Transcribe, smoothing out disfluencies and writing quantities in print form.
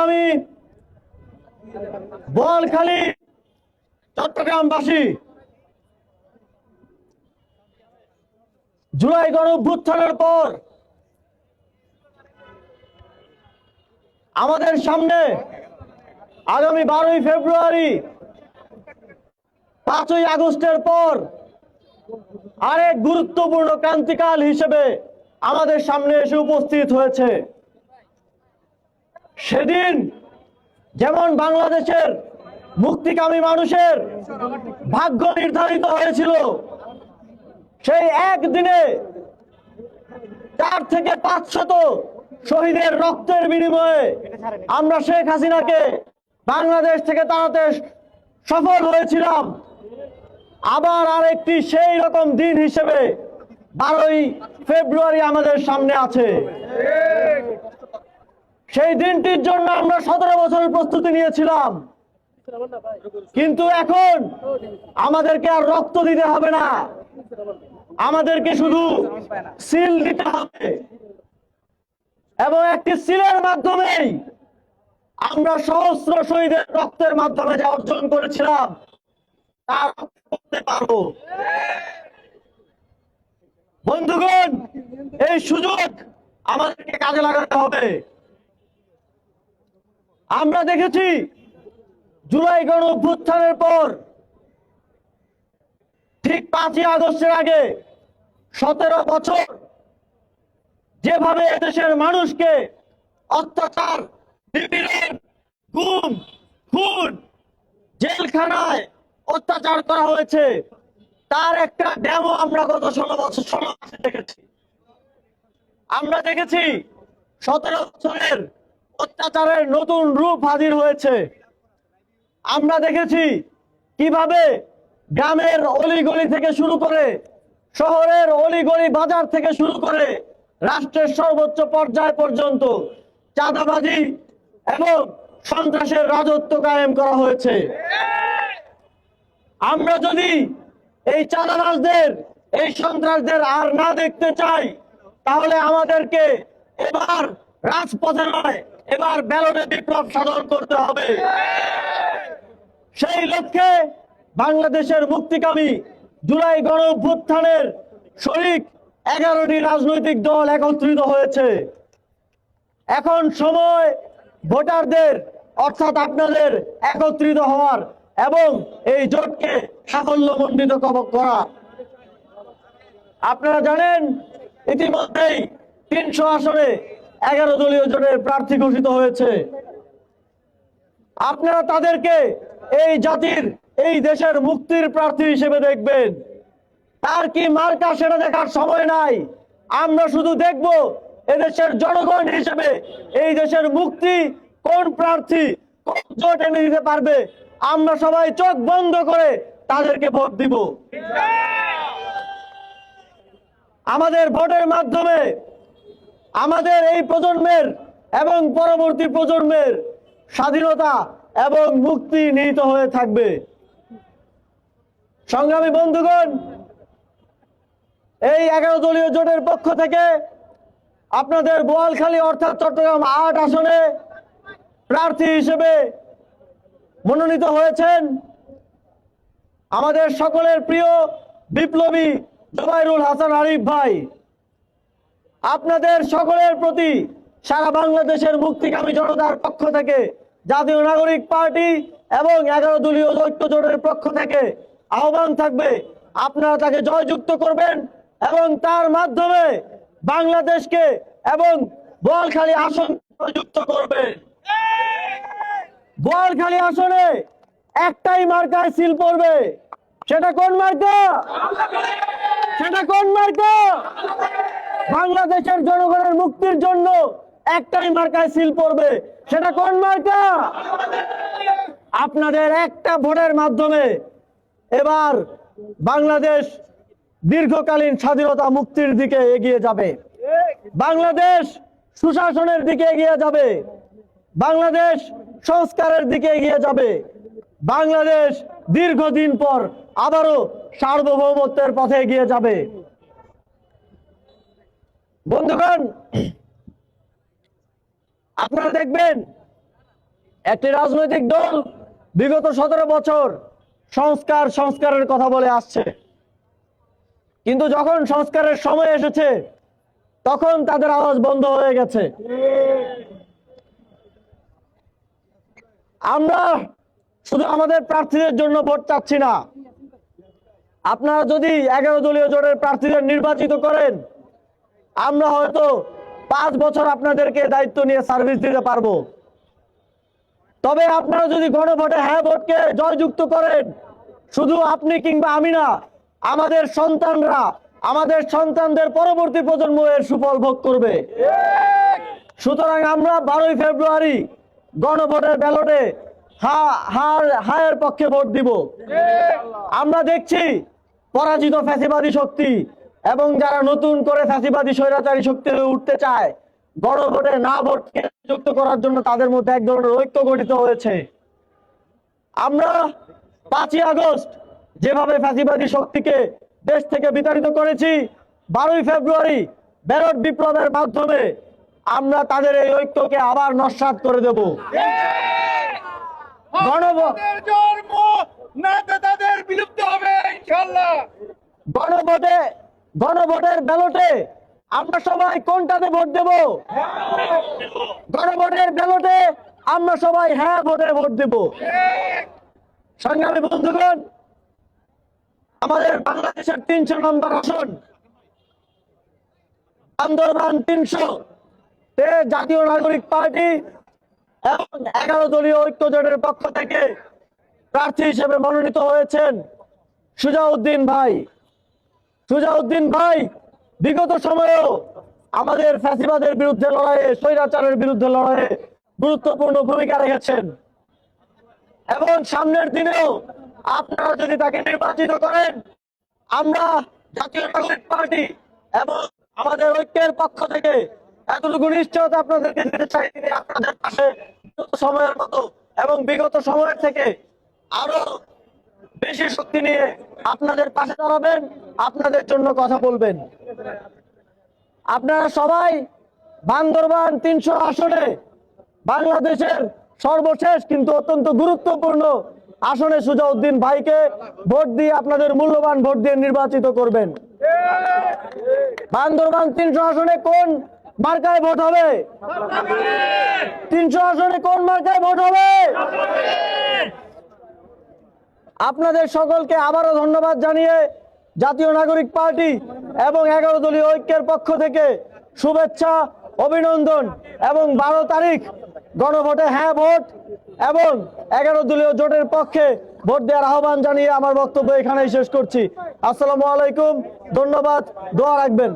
সংগ্রামী বোয়ালখালী চট্টগ্রামবাসী, জুলাই গণঅভ্যুত্থানের পর আমাদের সামনে আগামী 12ই ফেব্রুয়ারি 5ই আগস্টের পর আরেক গুরুত্বপূর্ণ ক্রান্তিকাল হিসেবে আমাদের সামনে এসে উপস্থিত হয়েছে। সেদিন যেমন বাংলাদেশের মুক্তিকামী মানুষের ভাগ্য নির্ধারিত হয়েছিল, সেই একদিনে 4 থেকে 500 শহীদের রক্তের বিনিময়ে আমরা শেখ হাসিনাকে বাংলাদেশ থেকে তাড়াতে সফল হয়েছিলাম। আবার আরেকটি সেই রকম দিন হিসেবে 12ই ফেব্রুয়ারি আমাদের সামনে আছে। সেই দিনটির জন্য আমরা 17 বছরের প্রস্তুতি নিয়েছিলাম, কিন্তু এখন আমাদেরকে আর রক্ত দিতে হবে না, আমাদেরকে শুধু সিল দিতে হবে। এবং একটি সিলের মাধ্যমেই আমরা সহস্র শহীদের রক্তের মাধ্যমে যা অর্জন করেছিলাম তা করতে পারবো। বন্ধুগণ, এই সুযোগ আমাদেরকে কাজে লাগাতে হবে। আমরা দেখেছি জুলাই গণঅভ্যুত্থানের পর ঠিক 5ই আগস্টের আগে 17 বছর যেভাবে এদেশের মানুষকে অত্যাচার, নিপীড়ন, গুম, খুন, জেলখানায় অত্যাচার করা হয়েছে, তার একটা ডেমো আমরা গত 16 মাসে দেখেছি। আমরা দেখেছি 17 বছরের অত্যাচারের নতুন রূপ হাজির হয়েছে। আমরা দেখেছি কিভাবে গ্রামের অলিগলি থেকে শুরু করে শহরের অলিগলি বাজার থেকে শুরু করে রাষ্ট্রের সর্বোচ্চ পর্যায় পর্যন্ত চাঁদাবাজি এবং সন্ত্রাসের রাজত্ব কায়েম করা হয়েছে। আমরা যদি এই চাঁদাবাজদের, এই সন্ত্রাসদের আর না দেখতে চাই, তাহলে আমাদেরকে এবার রাজপথে নয়, এবার ব্যালটে বিপ্লব সাধন করতে হবে। সেই লক্ষ্যে বাংলাদেশের মুক্তিকামী জুলাই গণঅভ্যুত্থানের শরিক 11টি রাজনৈতিক দল একত্রিত হয়েছে। এখন সময় ভোটারদের অর্থাৎ আপনাদের একত্রিত হওয়ার এবং এই জোটকে সাফল্যমণ্ডিত করা। আপনারা জানেন ইতিমধ্যেই 300 আসনে 11 দলীয় জোটের প্রার্থী ঘোষিত হয়েছে। আপনারা তাদেরকে এই জাতির, এই দেশের মুক্তির প্রার্থী হিসেবে দেখবেন। তার কি মার্কা সেটা দেখার সময় নাই। আমরা শুধু দেখব এদেশের জনগণ হিসেবে এই দেশের মুক্তি কোন প্রার্থী কোন জোট এনে দিতে পারবে। আমরা সবাই চোখ বন্ধ করে তাদেরকে ভোট দিব। আমাদের ভোটের মাধ্যমে আমাদের এই প্রজন্মের এবং পরবর্তী প্রজন্মের স্বাধীনতা এবং মুক্তি নিহিত হয়ে থাকবে। সংগ্রামী বন্ধুগণ, এই 11 দলীয় জোটের পক্ষ থেকে আপনাদের বোয়ালখালী অর্থাৎ চট্টগ্রাম 8 আসনে প্রার্থী হিসেবে মনোনীত হয়েছেন আমাদের সকলের প্রিয় বিপ্লবী জুবাইরুল হাসান আরিফ ভাই। আপনাদের সকলের প্রতি সারা বাংলাদেশের মুক্তিকামী জনতার পক্ষ থেকে, জাতীয় নাগরিক পার্টি এবং 11 দলীয় ঐক্য জোটের পক্ষ থেকে আহ্বান থাকবে, আপনারা তাকে জয়যুক্ত করবেন এবং তার মাধ্যমে বাংলাদেশকে এবং বোয়ালখালী আসন জয়যুক্ত করবেন। বোয়ালখালী আসনে একটাই মার্কায় সিল পড়বে। সেটা কোন মার্কা? সেটা কোন মার্কা? বাংলাদেশের জনগণের মুক্তির জন্য একটাই মার্কায় সিল পড়বে। সেটা কোন মার্কা? আপনাদের একটা ভোটের মাধ্যমে এবার বাংলাদেশ দীর্ঘকালীন স্বাধীনতা মুক্তির দিকে এগিয়ে যাবে। বাংলাদেশ সুশাসনের দিকে এগিয়ে যাবে। বাংলাদেশ সংস্কারের দিকে এগিয়ে যাবে। বাংলাদেশ দীর্ঘদিন পর আবারও সার্বভৌমত্বের পথে এগিয়ে যাবে। বন্ধুগণ, আপনারা দেখবেন একটি রাজনৈতিক দল বিগত 17 বছর সংস্কারের কথা বলে আসছে, কিন্তু যখন সংস্কারের সময় এসেছে তখন তাদের আওয়াজ বন্ধ হয়ে গেছে। আমরা শুধু আমাদের প্রার্থীদের জন্য ভোট চাচ্ছি না। আপনারা যদি 11 দলীয় জোটের প্রার্থীদের নির্বাচিত করেন, আমরা হয়তো 5 বছর আপনাদেরকে দায়িত্ব নিয়ে সার্ভিস দিতে পারবো। তবে আপনারা যদি গণভোটে হ্যাঁ ভোটকে জয়যুক্ত করেন, শুধু আপনি কিংবা আমি না, আমাদের সন্তানরা, আমাদের সন্তানদের পরবর্তী প্রজন্ম এর সুফল ভোগ করবে। সুতরাং আমরা 12 ফেব্রুয়ারি গণভোটের ব্যালটে হায়ের পক্ষে ভোট দিব। আমরা দেখছি পরাজিত ফ্যাসিবাদী শক্তি এবং যারা নতুন করে ফ্যাসিবাদী স্বৈরাচারী শক্তি হয়ে উঠতে চায়, গণভোটে না ভোটকে যুক্ত করার জন্য তাদের মধ্যে এক ধরনের ঐক্য গঠিত হয়েছে। আমরা 5ই আগস্ট যেভাবে ফ্যাসিবাদী শক্তিকে দেশ থেকে বিতাড়িত করেছি, 12 ফেব্রুয়ারি ব্যালট বিপ্লবের মাধ্যমে আমরা তাদের এই ঐক্যকে আবার নস্যাৎ করে দেব। গণভোটের ব্যালটে আমরা সবাই কোনটাতে ভোট দেব? গণভোটের ব্যালটে আমরা সবাই হ্যাঁ ভোটে ভোট দেব। সংগ্রামী বন্ধুগণ, আমাদের বাংলাদেশের 300 নম্বর আসন বান্দরবান 300 জাতীয় নাগরিক পার্টি এবং 11 দলীয় ঐক্য জোটের পক্ষ থেকে প্রার্থী হিসেবে মনোনীত হয়েছেন সুজাউদ্দিন ভাই। সুজাউদ্দিন ভাই বিগত সময়েও আমাদের ফ্যাসিবাদের বিরুদ্ধে লড়াইয়ে, স্বৈরাচারের বিরুদ্ধে লড়াইয়ে গুরুত্বপূর্ণ ভূমিকা রেখেছেন এবং সামনের দিনেও আপনারা যদি তাকে নির্বাচিত করেন, আমরা জাতীয় নাগরিক পার্টি এবং আমাদের ঐক্যের পক্ষ থেকে এতটুকু নিশ্চয়তা আপনাদেরকে দিতে চাই, তিনি আপনাদের পাশে বিগত সময়ের মতো এবং বিগত সময়ের থেকে আরো বেশি শক্তি নিয়ে আপনাদের পাশে দাঁড়াবেন, আপনাদের জন্য কথা বলবেন। আপনারা সবাই বান্দরবান 300 আসনে, বাংলাদেশের সর্বশেষ কিন্তু অত্যন্ত গুরুত্বপূর্ণ আসনে সুজাউদ্দিন ভাইকে ভোট দিয়ে, আপনাদের মূল্যবান ভোট দিয়ে নির্বাচিত করবেন। বান্দরবান 300 আসনে কোন মার্কায় ভোট হবে? 300 আসনে কোন মার্কায় ভোট হবে? আপনাদের সকলকে আবারও ধন্যবাদ জানিয়ে জাতীয় নাগরিক পার্টি এবং 11 দলীয় ঐক্যের পক্ষ থেকে শুভেচ্ছা, অভিনন্দন এবং 12 তারিখ গণভোটে হ্যাঁ ভোট এবং 11 দলীয় জোটের পক্ষে ভোট দেওয়ার আহ্বান জানিয়ে আমার বক্তব্য এখানেই শেষ করছি। আসসালামু আলাইকুম, ধন্যবাদ, দোয়া রাখবেন।